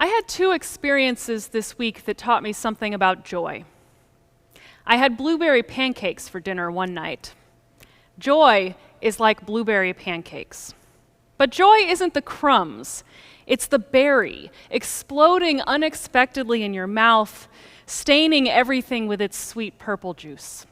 I had two experiences this week that taught me something about joy. I had blueberry pancakes for dinner one night. Joy is like blueberry pancakes. But joy isn't the crumbs. It's the berry, exploding unexpectedly in your mouth, staining everything with its sweet purple juice.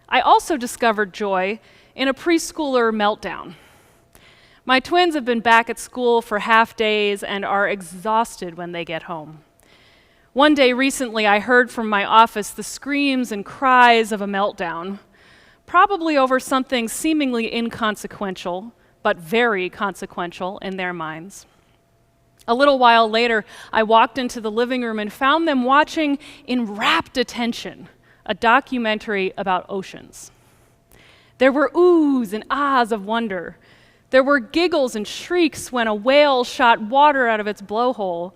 I also discovered joy in a preschooler meltdown. My twins have been back at school for half days and are exhausted when they get home. One day recently, I heard from my office the screams and cries of a meltdown, probably over something seemingly inconsequential, but very consequential in their minds. A little while later, I walked into the living room and found them watching in rapt attention a documentary about oceans. There were oohs and ahs of wonder. There were giggles and shrieks when a whale shot water out of its blowhole.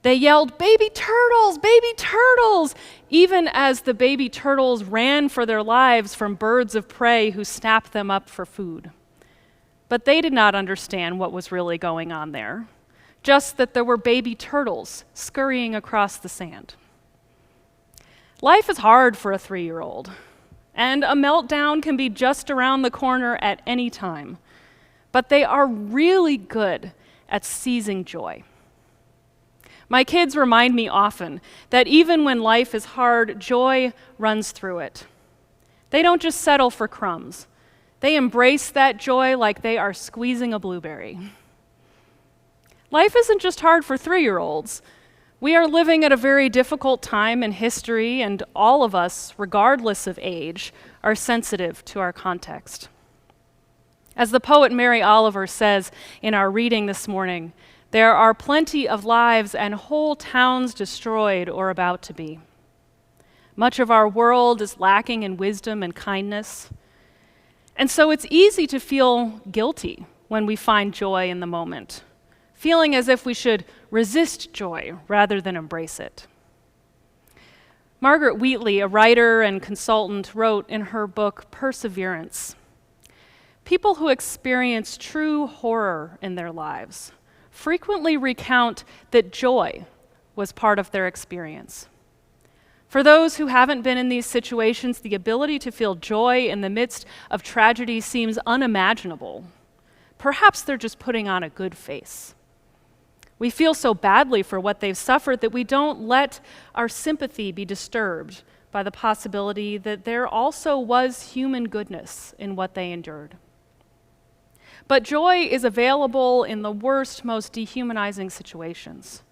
They yelled, "Baby turtles, baby turtles," even as the baby turtles ran for their lives from birds of prey who snapped them up for food. But they did not understand what was really going on there, just that there were baby turtles scurrying across the sand. Life is hard for a 3-year-old, and a meltdown can be just around the corner at any time. But they are really good at seizing joy. My kids remind me often that even when life is hard, joy runs through it. They don't just settle for crumbs. They embrace that joy like they are squeezing a blueberry. Life isn't just hard for 3-year-olds. We are living at a very difficult time in history, and all of us, regardless of age, are sensitive to our context. As the poet Mary Oliver says in our reading this morning, there are plenty of lives and whole towns destroyed or about to be. Much of our world is lacking in wisdom and kindness. And so it's easy to feel guilty when we find joy in the moment, feeling as if we should resist joy rather than embrace it. Margaret Wheatley, a writer and consultant, wrote in her book, Perseverance, "People who experience true horror in their lives frequently recount that joy was part of their experience. For those who haven't been in these situations, the ability to feel joy in the midst of tragedy seems unimaginable. Perhaps they're just putting on a good face. We feel so badly for what they've suffered that we don't let our sympathy be disturbed by the possibility that there also was human goodness in what they endured. But joy is available in the worst, most dehumanizing situations.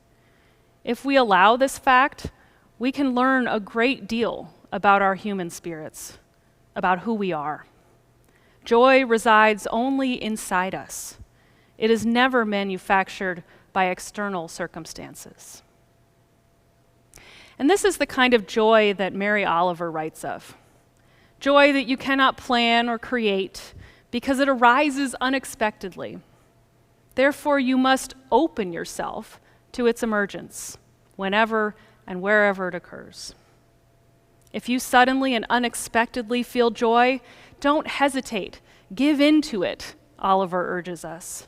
If we allow this fact, we can learn a great deal about our human spirits, about who we are. Joy resides only inside us. It is never manufactured by external circumstances. And this is the kind of joy that Mary Oliver writes of. Joy that you cannot plan or create, because it arises unexpectedly. Therefore, you must open yourself to its emergence, whenever and wherever it occurs. If you suddenly and unexpectedly feel joy, don't hesitate. Give in to it, Oliver urges us.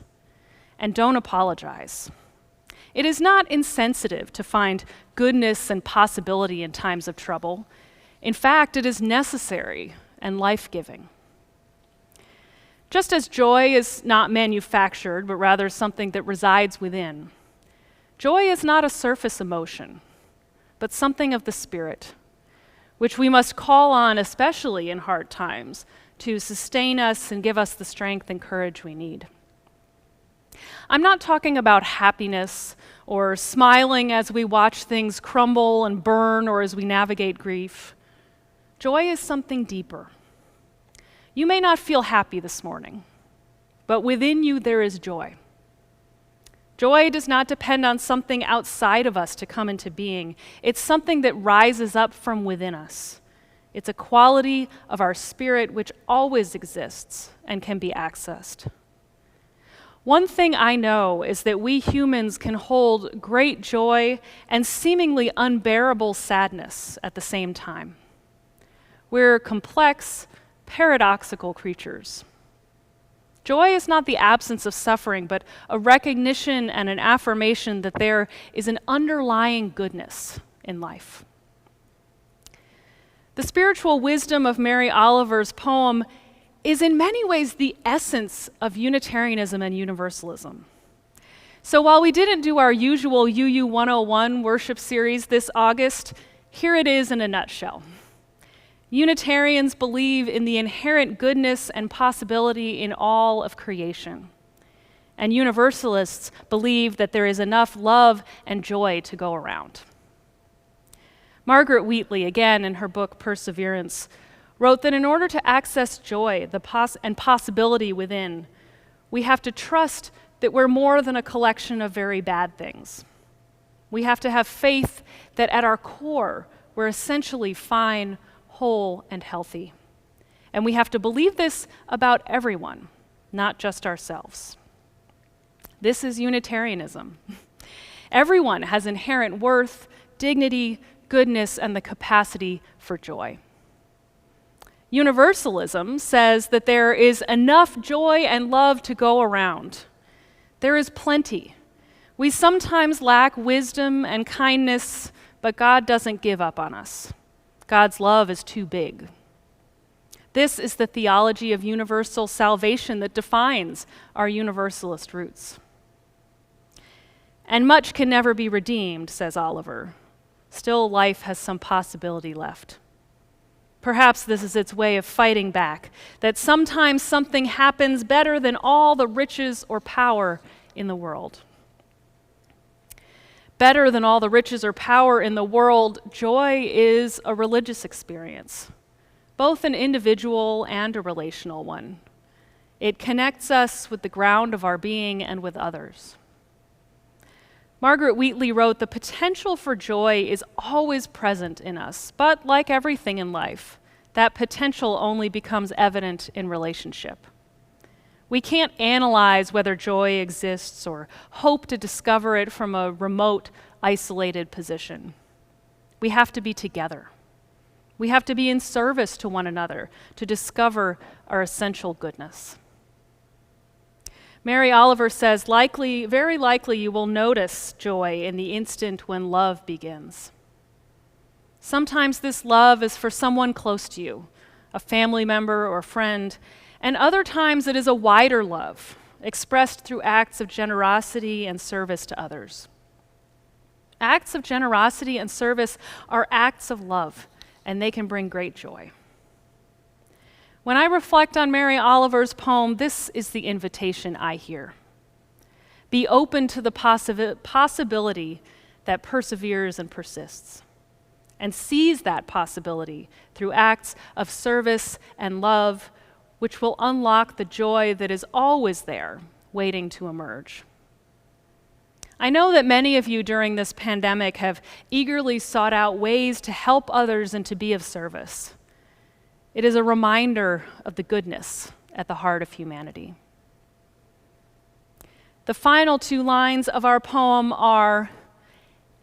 And don't apologize. It is not insensitive to find goodness and possibility in times of trouble. In fact, it is necessary and life-giving. Just as joy is not manufactured, but rather something that resides within, joy is not a surface emotion, but something of the spirit, which we must call on, especially in hard times, to sustain us and give us the strength and courage we need. I'm not talking about happiness or smiling as we watch things crumble and burn or as we navigate grief. Joy is something deeper. You may not feel happy this morning, but within you there is joy. Joy does not depend on something outside of us to come into being. It's something that rises up from within us. It's a quality of our spirit which always exists and can be accessed. One thing I know is that we humans can hold great joy and seemingly unbearable sadness at the same time. We're complex, paradoxical creatures. Joy is not the absence of suffering, but a recognition and an affirmation that there is an underlying goodness in life. The spiritual wisdom of Mary Oliver's poem is in many ways the essence of Unitarianism and Universalism. So while we didn't do our usual UU 101 worship series this August, here it is in a nutshell. Unitarians believe in the inherent goodness and possibility in all of creation. And Universalists believe that there is enough love and joy to go around. Margaret Wheatley, again in her book Perseverance, wrote that in order to access joy and possibility within, we have to trust that we're more than a collection of very bad things. We have to have faith that at our core, we're essentially fine, whole, and healthy. And we have to believe this about everyone, not just ourselves. This is Unitarianism. Everyone has inherent worth, dignity, goodness, and the capacity for joy. Universalism says that there is enough joy and love to go around. There is plenty. We sometimes lack wisdom and kindness, but God doesn't give up on us. God's love is too big. This is the theology of universal salvation that defines our Universalist roots. And much can never be redeemed, says Oliver. Still, life has some possibility left. Perhaps this is its way of fighting back, that sometimes something happens better than all the riches or power in the world. Better than all the riches or power in the world, joy is a religious experience, both an individual and a relational one. It connects us with the ground of our being and with others. Margaret Wheatley wrote, "The potential for joy is always present in us, but like everything in life, that potential only becomes evident in relationship. We can't analyze whether joy exists or hope to discover it from a remote, isolated position. We have to be together. We have to be in service to one another to discover our essential goodness." Mary Oliver says, very likely you will notice joy in the instant when love begins. Sometimes this love is for someone close to you, a family member or friend, and other times it is a wider love, expressed through acts of generosity and service to others. Acts of generosity and service are acts of love, and they can bring great joy. When I reflect on Mary Oliver's poem, this is the invitation I hear. Be open to the possibility that perseveres and persists, and seize that possibility through acts of service and love, which will unlock the joy that is always there, waiting to emerge. I know that many of you during this pandemic have eagerly sought out ways to help others and to be of service. It is a reminder of the goodness at the heart of humanity. The final two lines of our poem are,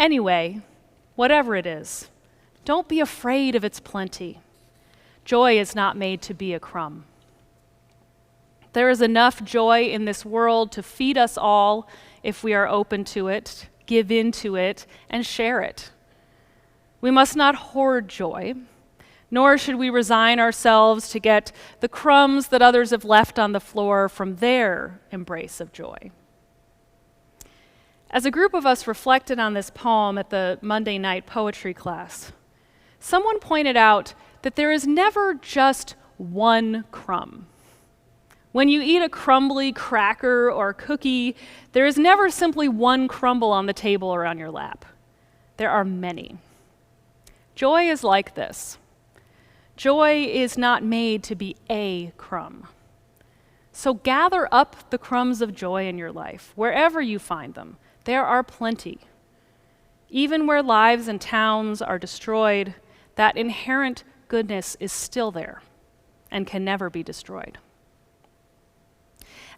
"Anyway, whatever it is, don't be afraid of its plenty. Joy is not made to be a crumb. There is enough joy in this world to feed us all if we are open to it, give in to it, and share it. We must not hoard joy, nor should we resign ourselves to get the crumbs that others have left on the floor from their embrace of joy." As a group of us reflected on this poem at the Monday night poetry class, someone pointed out that there is never just one crumb. When you eat a crumbly cracker or cookie, there is never simply one crumble on the table or on your lap. There are many. Joy is like this. Joy is not made to be a crumb. So gather up the crumbs of joy in your life, wherever you find them. There are plenty. Even where lives and towns are destroyed, that inherent goodness is still there and can never be destroyed.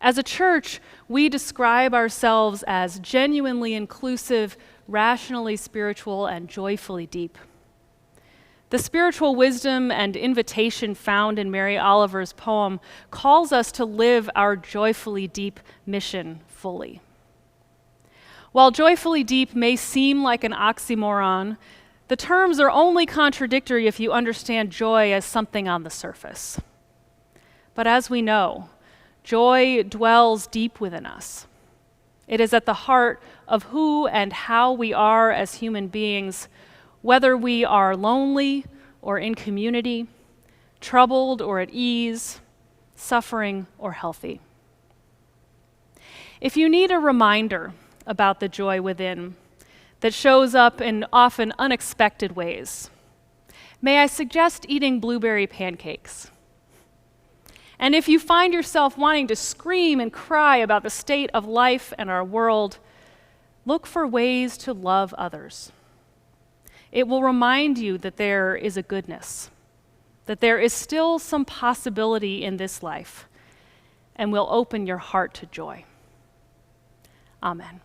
As a church, we describe ourselves as genuinely inclusive, rationally spiritual, and joyfully deep. The spiritual wisdom and invitation found in Mary Oliver's poem calls us to live our joyfully deep mission fully. While joyfully deep may seem like an oxymoron, the terms are only contradictory if you understand joy as something on the surface. But as we know, joy dwells deep within us. It is at the heart of who and how we are as human beings, whether we are lonely or in community, troubled or at ease, suffering or healthy. If you need a reminder about the joy within that shows up in often unexpected ways, may I suggest eating blueberry pancakes? And if you find yourself wanting to scream and cry about the state of life and our world, look for ways to love others. It will remind you that there is a goodness, that there is still some possibility in this life, and will open your heart to joy. Amen.